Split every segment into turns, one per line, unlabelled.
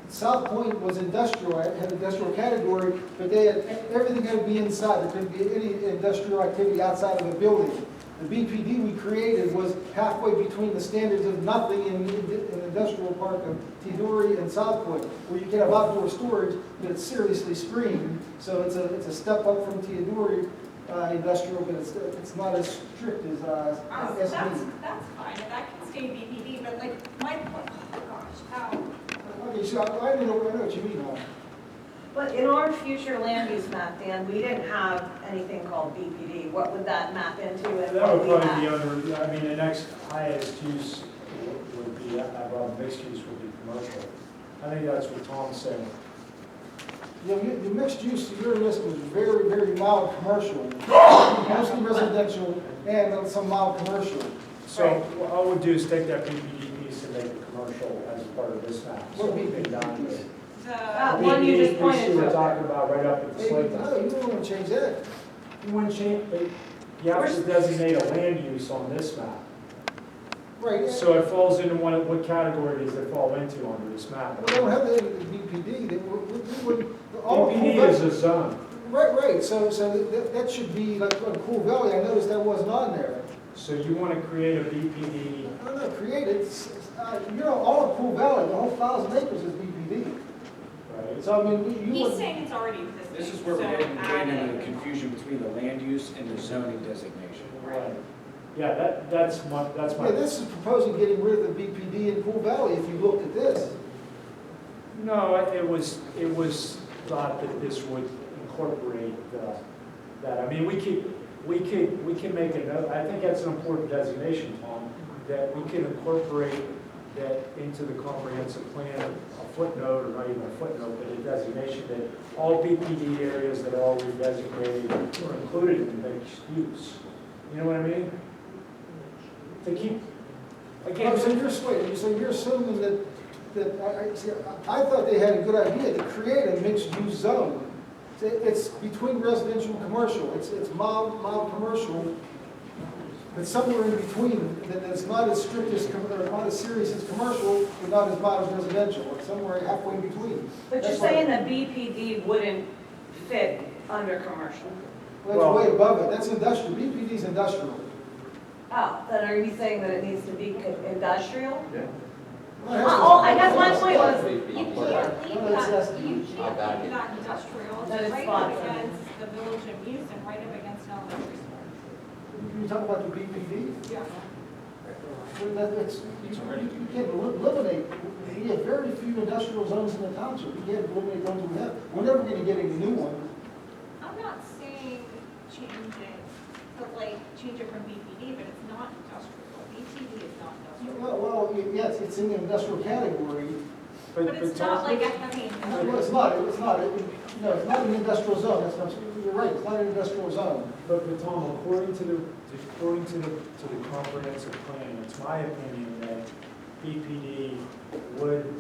South Point was industrial, it had industrial category, but they had, everything had to be inside. There couldn't be any industrial activity outside of a building. The BPD we created was halfway between the standards of nothing in the industrial park of Tidori and South Point, where you can have outdoor storage, but it's seriously screened. So it's a step up from Tidori industrial, but it's not as strict as
that's fine, and that can stay BPD, but like my point, oh gosh,
Okay, so I know what you mean,
But in our future land use map, Dan, we didn't have anything called BPD. What would that map into? And
That
what
would
we
probably be
have?
under, I mean, the next highest use would be, well, mixed use would be commercial. I think that's what Tom's saying.
Yeah, the mixed use, your list was very, very mild commercial, mostly residential and some mild commercial.
So what I would do is take that BPD piece and make it commercial as part of this map. So
What
we can
BPD
down
piece?
That one you just pointed
piece we were
to.
talking about right up at the
Hey,
slate.
no, you don't want to change that.
You want to change, you have to designate a land use on this map.
Right.
So it falls into what category does it fall into under this map?
We don't have the BPD, all
BPD is a zone.
Right, so that should be, like on Cool Valley, I noticed that wasn't on there.
So you want to create a BPD.
No, create it, all of Cool Valley, the whole 1,000 acres is BPD.
Right.
So I mean, you
he's
would.
saying it's already existing.
This is where
so
we're getting into the
add
confusion between the land use and the zoning designation.
Right. Yeah, that's my.
Yeah, this is proposing getting rid of the BPD in Cool Valley if you looked at this.
No, it was thought that this would incorporate that. I mean, we can make a note. I think that's an important designation, Tom, that we can incorporate that into the comprehensive plan, a footnote, or not even a footnote, but a designation that all BPD areas that are already designated are included in mixed use. You know what I mean? To keep, again,
So you're assuming I thought they had a good idea to create a mixed-use zone. It's between residential and commercial. It's mild commercial, but somewhere in between. That's not as strict as, or not as serious as commercial, but not as mild as residential. It's somewhere halfway in between.
But you're
That's why-
saying that BPD wouldn't fit under commercial?
Well, that's way above it. That's industrial. BPD's industrial.
Oh, then are you saying that it needs to be industrial?
Yeah.
Oh, I guess my point was,
You can't leave that, you can't leave that industrial,
That is
it's right
fine.
up against the village of Houston, right up against an elementary school.
You talk about the BPD?
Yeah.
You can't eliminate, we have very few industrial zones in the township. You can't eliminate those we have. We're never going to get any new ones.
I'm not saying change it, but like, change it from BPD, but it's not industrial. BPD is not industrial.
Well, yes, it's in the industrial category.
But it's not like a heavy industrial.
No, it's not, no, it's not an industrial zone, that's not, you're right, it's not an industrial zone.
but Tom, according to the comprehensive plan, it's my opinion that BPD would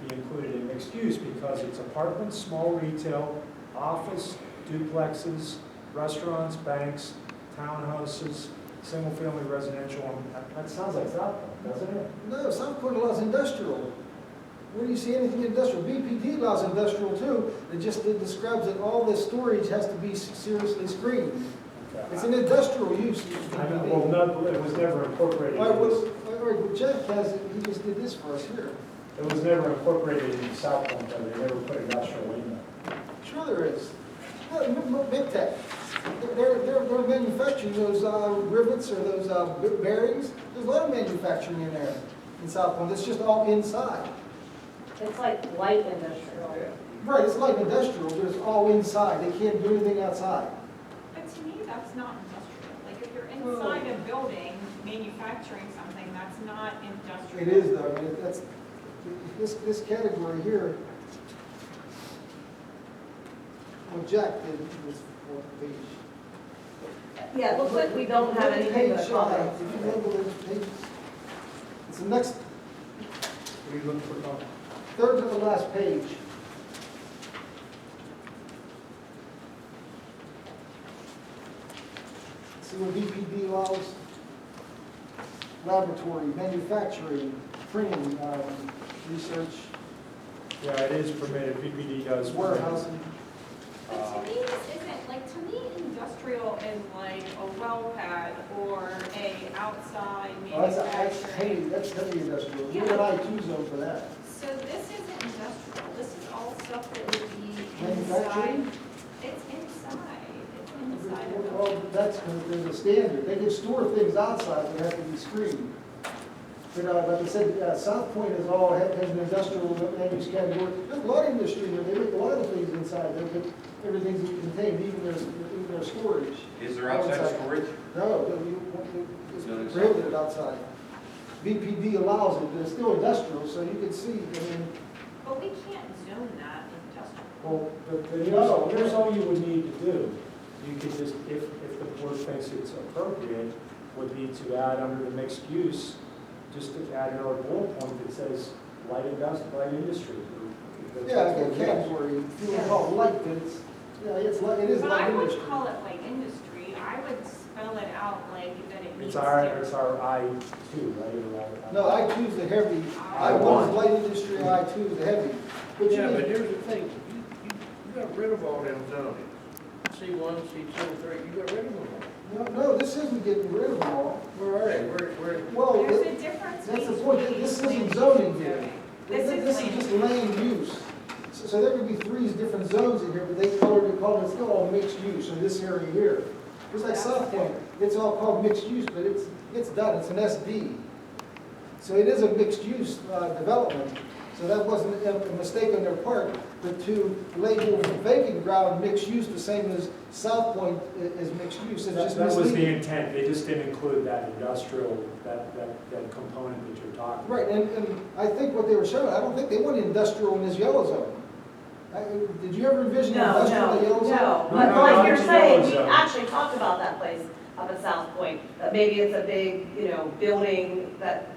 be included in mixed use because it's apartments, small retail, office, duplexes, restaurants, banks, townhouses, single-family residential. That sounds like South Point, doesn't it?
No, South Point allows industrial. Where do you see anything industrial? BPD allows industrial too, it describes that all this storage has to be seriously screened. It's an industrial use.
I know, well, no, it was never incorporated.
All right, Jeff has it, he just did this for us here.
It was never incorporated in South Point, though. They never put industrial in there.
Sure there is. Big Tech. They're manufacturing those rivets or those bearings. There's a lot of manufacturing in there in South Point. It's just all inside.
it's like light industrial.
Right, it's like industrial, but it's all inside. They can't do anything outside.
But to me, that's not industrial. Like, if you're inside a building manufacturing something, that's not industrial.
It is though. I mean, that's this category here. What Jack did was fourth page.
Yeah, it looks like we don't have anything but
Page,
comments.
if you label those pages, it's the next
What are you looking for, Tom?
third to the last page. See what BPD allows? Laboratory, manufacturing, printing, research,
Yeah, it is permitted, BPD does. permit.
warehousing.
But to me, this isn't, like, to me, industrial is like a well pad or a outside
Oh, that's
manufacturing.
heavy industrial. We have
Yeah.
an I2 zone for that.
So this isn't industrial, this is all stuff that would be inside.
Manufacturing?
It's inside, it's inside of the.
Well, that's, there's a standard. They can store things outside, but it has to be screened. But like I said, South Point is all, has an industrial land use category. There's a lot of industry there. They make a lot of things inside there, but everything's contained, even their storage.
Is there outside storage?
No, it's prohibited outside. BPD allows it, but it's still industrial, so you can see, I mean,
But we can't zone that industrial.
Well, but
No.
here's all you would need to do. You could just, if the board thinks it's appropriate, would be to add under the mixed use, just to add another bullet point that says light industry.
yeah, a category, if you would call it light, but it's, yeah, it's light, it is
But
light
I
industry.
wouldn't call it like industry, I would spell it out like that it means.
It's our I2, right? Or
No, I2 is the heavy, I1 is light industry, I2 is the heavy. But you
Yeah, but
need-
here's the thing, you got rid of all them zoning. C1, C2, 3, you got rid of them
no, this isn't getting rid of them all.
all. Where are they? Where?
Well,
There's a difference
that's the
between.
point, this isn't zoning here.
zoning. This is
This is just land use. So there could be three different zones in here, but they call it, still all mixed use in this area here. It's like South Point, it's all called mixed use, but it's done, it's an SD. So it is a mixed use development. So that wasn't a mistake on their part, but to label vacant ground mixed use the same as South Point is mixed use, it's just
That was the
misleading.
intent, they just didn't include that industrial, that component that you're talking about.
Right, and I think what they were showing, I don't think they wanted industrial in this yellow zone. Did you ever envision
No,
industrial in the yellow zone?
no,
No,
but
no,
like
not
you're
the
saying,
yellow
we
zone.
actually talked about that place up at South Point. That maybe it's a big, building that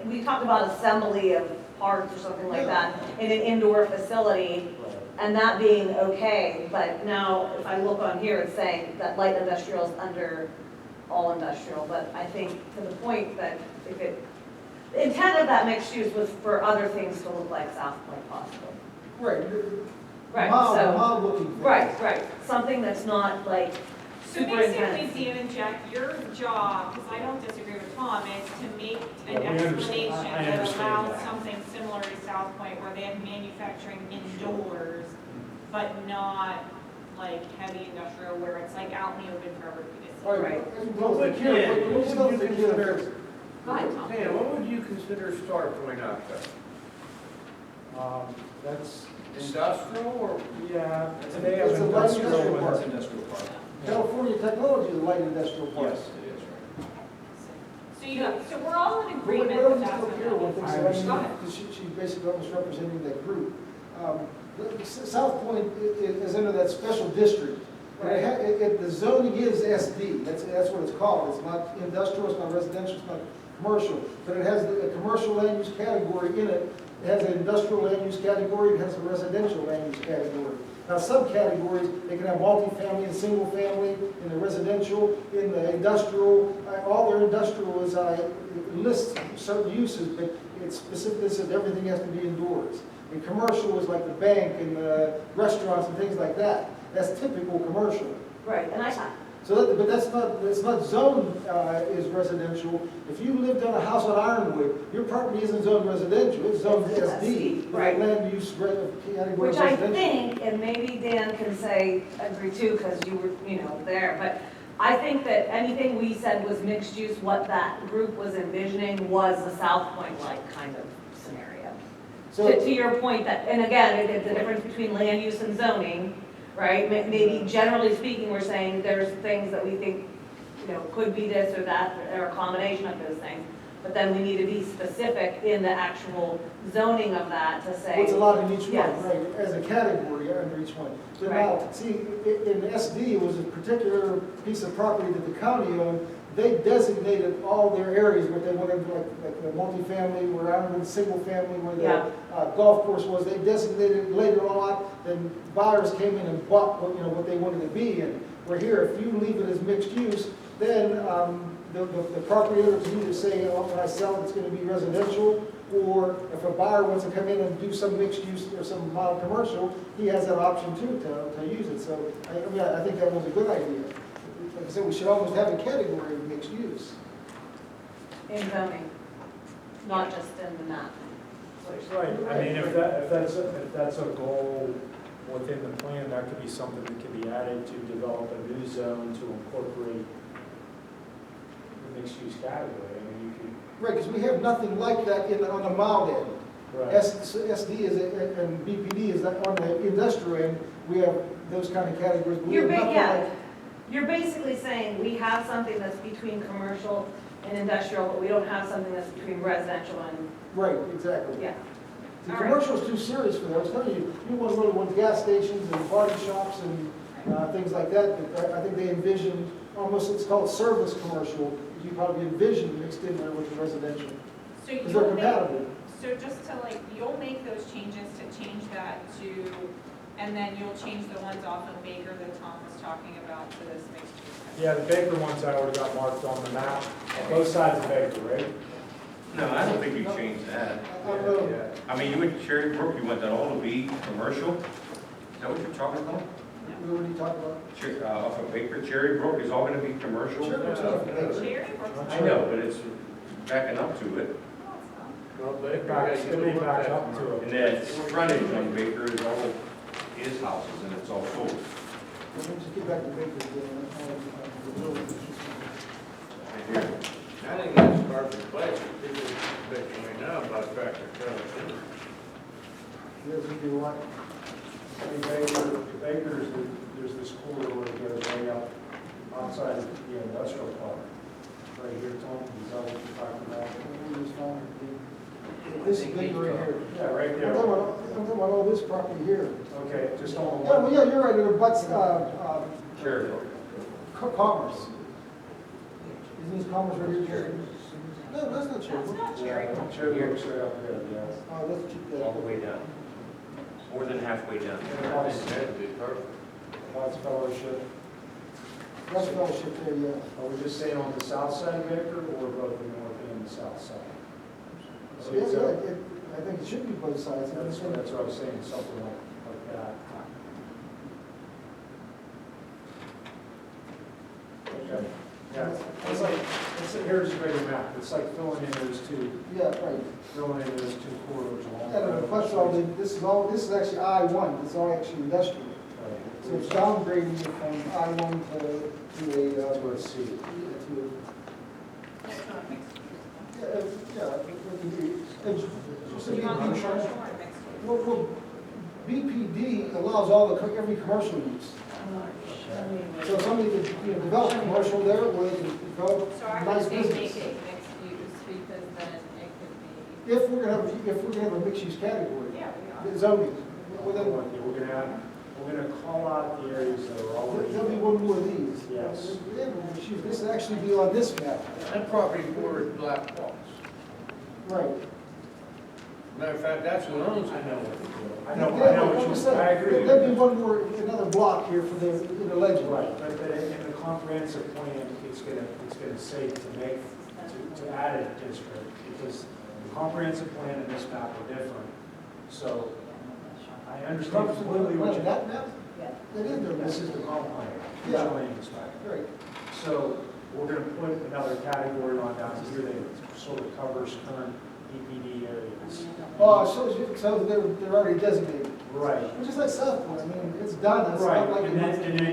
we talked about assembly of parts or something like that in an indoor facility,
Right.
and that being okay. But now, if I look on here, it's saying that light industrial is under all industrial. But I think to the point that the intent of that mixed use was for other things to look like South Point possible.
Right,
Right,
mild looking things.
Right, something that's not like
So
super
basically,
intense.
Dan and Jack, your job, because I don't disagree with Tom, is to make
Yeah,
an
we understand.
explanation
I
that
understand
allows
that.
something similar to South Point where they have manufacturing indoors, but not like heavy industrial where it's like out in the open for everybody to see.
All
Right.
What would you consider?
Go ahead, Tom.
Dan, what would you consider start point out there?
That's,
Industrial or?
yeah, they have
It's a light
industrial
industrial
with-
park.
That's industrial park.
California Technology is a light industrial park.
Yes, it is, right.
So we're all in
But
agreement
what
that
else
that's
is up here, one
what
thing,
I
so I
understand.
mean, because she's basically almost representing that group. South Point is under that special district. And the zoning is SD, that's what it's called. It's not industrial, it's not residential, it's not commercial. But it has a commercial land use category in it. It has an industrial land use category, it has a residential land use category. Now, subcategories, they can have multifamily and single family, in the residential, in the industrial. All their industrial is, lists certain uses, but it specifically says everything has to be indoors. And commercial is like the bank and the restaurants and things like that. That's typical commercial.
Right, and
But that's not zoned as residential. If you lived on a house on Ironwood, your property isn't zoned residential, it's zoned
It's
SD.
right.
Land use category
which I
residential.
think, and maybe Dan can say, agree too, because you were, there, but I think that anything we said was mixed use, what that group was envisioning was the South Point-like kind of scenario.
So,
To your point that, and again, it's the difference between land use and zoning, right? Maybe generally speaking, we're saying there's things that we think, could be this or that, or a combination of those things. But then we need to be specific in the actual zoning of that to say.
what's allowed in each one,
Yes.
right, as a category under each one. But
Right.
now, see, in SD, it was a particular piece of property that the county owned. They designated all their areas, what they wanted, like the multifamily, where I remember the single family, where
Yeah.
the golf course was. They designated later on, then buyers came in and bought what they wanted to be in. Where here, if you leave it as mixed use, then the property owner can either say, oh, when I sell it, it's gonna be residential, or if a buyer wants to come in and do some mixed use or some mild commercial, he has that option too to use it. So, I mean, I think that was a good idea. Like I said, we should almost have a category of mixed use.
In zoning, not just in the map.
Right, I mean, if that's a goal within the plan, that could be something that could be added to develop a new zone to incorporate the mixed-use category. I mean, you could.
Right, because we have nothing like that on the mild end.
Right.
SD is, and BPD is on the industrial end, we have those kind of categories. But we have nothing like.
You're basically saying we have something that's between commercial and industrial, but we don't have something that's between residential and,
Right, exactly.
yeah.
The
All right.
commercial's too serious for that. I was telling you, you really want gas stations and party shops and things like that. But I think they envision almost, it's called service commercial. You probably envision mixed in there with the residential.
So
Because they're
you'll make,
compatible.
so just to like, you'll make those changes to change that to, and then you'll change the ones off of Baker that Tom was talking about to this mixed use.
Yeah, the Baker ones I already got marked on the map, both sides of Baker, right?
No, I don't think you change that.
I don't know.
I mean, you went to Cherry Brook, you want that all to be commercial? Is that what you're talking about?
What are you talking about?
Off of Baker, Cherry Brook is all gonna be commercial?
Cherry Brook's not for Baker.
Cherry Brook's.
I know, but it's backing up to it.
Well, Baker,
Back,
yeah, you
it'll be
don't want
back
that
up to
And
it.
that frontage on Baker is all his houses and it's all sold.
Let me just get back to Baker again.
Right here.
I think that's a perfect place. People bitching right now about tractor trailers.
Here's what you want.
Baker's, there's this corridor that goes way up outside of the industrial park. Right here, Tom, is that what you're talking about?
This is Baker right here.
Yeah, right
I'm
there.
talking about all this property here.
Okay, just on the
Yeah,
one.
well, yeah, you're right, it abuts,
Cherry Brook.
Commerce. Isn't this Commerce right here? No, that's not Cherry
That's
Brook.
not Cherry Brook.
Cherry Brook's right up there, yeah.
Oh, let's keep that.
All the way down. More than halfway down.
I think that'd be perfect.
Lots of fellowship.
That's fellowship there, yeah.
Are we just saying on the south side of Baker or both the north and the south side?
So, yeah, yeah, I think it should be both sides.
That's what I was saying, something like that. Okay. Yeah, it's like, here's a bigger map. It's like filling in those two,
Yeah, right.
filling in those two corridors along.
Yeah, and plus this is actually I-1, it's all actually industrial. So it's downgrading it from I-1 to
That's
a,
what it's see.
to
It's not mixed use.
So
You want
BPD
commercial or mixed use?
well, BPD allows all every commercial use. So somebody could, develop commercial there, or they can develop
So I
nice
would say make
business.
it mixed use because then it could be,
If we're gonna have a mixed use category,
Yeah, we are.
the zoning, well, then,
We're gonna call out the areas that are already.
there'll be one more of these.
Yes.
Yeah, but mixed use, this will actually be on this map.
That property borders black box.
Right.
Matter of fact, that's who owns it.
I know what you're doing. I
Yeah,
know
like
what
I
you,
said,
I agree.
There'll be one more, another block here for the legend.
Right, but in the comprehensive plan, it's gonna say to make, to add a district, because the comprehensive plan and this map are different. So I understand completely what you.
That map?
Yeah.
That is their map.
This is the comp plan,
Yeah.
showing this map.
Right.
So we're gonna put another category on down here that sort of covers current EPD areas.
Oh, so they're already designated.
Right.
Just like Southport, I mean, it's done, it's
Right,
not like.
and then